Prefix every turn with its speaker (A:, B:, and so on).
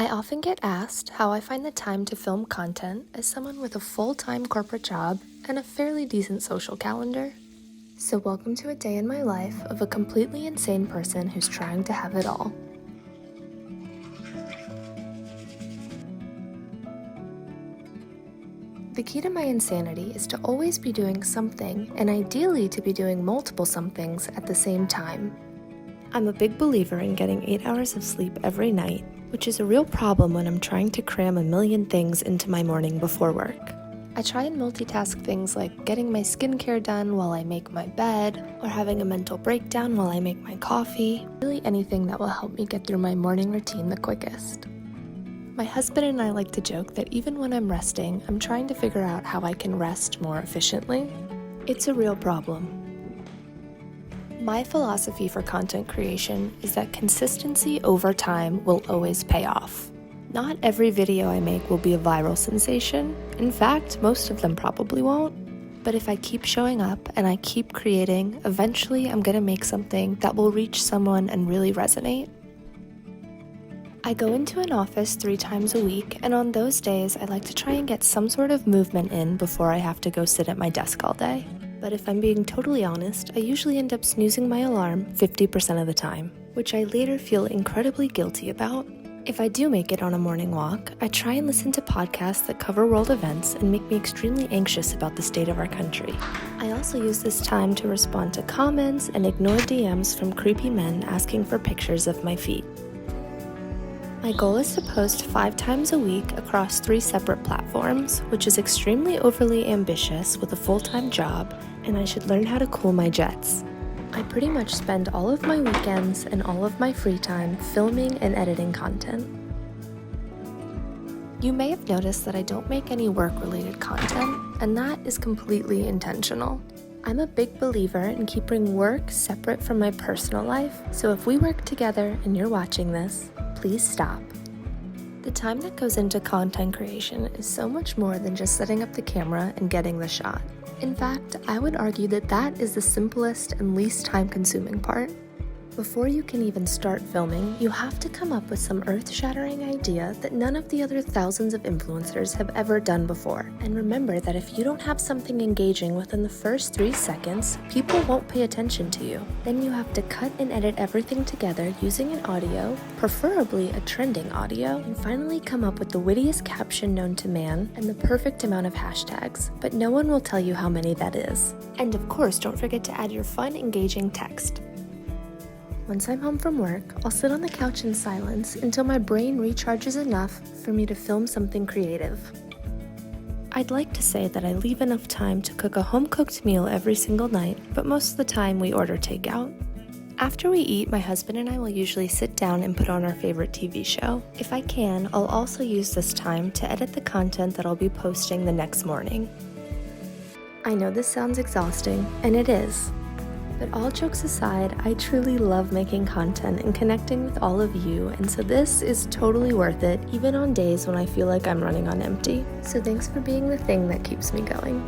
A: I often get asked how I find the time to film content as someone with a full-time corporate job and a fairly decent social calendar. So welcome to a day in my life of a completely insane person who's trying to have it all. The key to my insanity is to always be doing something, and ideally to be doing multiple somethings at the same time. I'm a big believer in getting 8 hours of sleep every night, which is a real problem when I'm trying to cram a million things into my morning before work. I try and multitask things like getting my skincare done while I make my bed, or having a mental breakdown while I make my coffee, really anything that will help me get through my morning routine the quickest. My husband and I like to joke that even when I'm resting, I'm trying to figure out how I can rest more efficiently. It's a real problem. My philosophy for content creation is that consistency over time will always pay off. Not every video I make will be a viral sensation. In fact, most of them probably won't. But if I keep showing up and I keep creating, eventually I'm gonna make something that will reach someone and really resonate. I go into an office 3 times a week, and on those days I like to try and get some sort of movement in before I have to go sit at my desk all day. But if I'm being totally honest, I usually end up snoozing my alarm 50% of the time, which I later feel incredibly guilty about. If I do make it on a morning walk, I try and listen to podcasts that cover world events and make me extremely anxious about the state of our country. I also use this time to respond to comments and ignore DMs from creepy men asking for pictures of my feet. My goal is to post 5 times a week across 3 separate platforms, which is extremely overly ambitious with a full-time job, and I should learn how to cool my jets. I pretty much spend all of my weekends and all of my free time filming and editing content. You may have noticed that I don't make any work-related content, and that is completely intentional. I'm a big believer in keeping work separate from my personal life, so if we work together and you're watching this, please stop. The time that goes into content creation is so much more than just setting up the camera and getting the shot. In fact, I would argue that that is the simplest and least time-consuming part. Before you can even start filming, you have to come up with some earth-shattering idea that none of the other thousands of influencers have ever done before. And remember that if you don't have something engaging within the first 3 seconds, people won't pay attention to you. Then you have to cut and edit everything together using an audio, preferably a trending audio, and finally come up with the wittiest caption known to man and the perfect amount of hashtags. But no one will tell you how many that is. And of course, don't forget to add your fun, engaging text. Once I'm home from work, I'll sit on the couch in silence until my brain recharges enough for me to film something creative. I'd like to say that I leave enough time to cook a home-cooked meal every single night, but most of the time we order takeout. After we eat, my husband and I will usually sit down and put on our favorite TV show. If I can, I'll also use this time to edit the content that I'll be posting the next morning. I know this sounds exhausting, and it is. But all jokes aside, I truly love making content and connecting with all of you, and so this is totally worth it, even on days when I feel like I'm running on empty. So thanks for being the thing that keeps me going.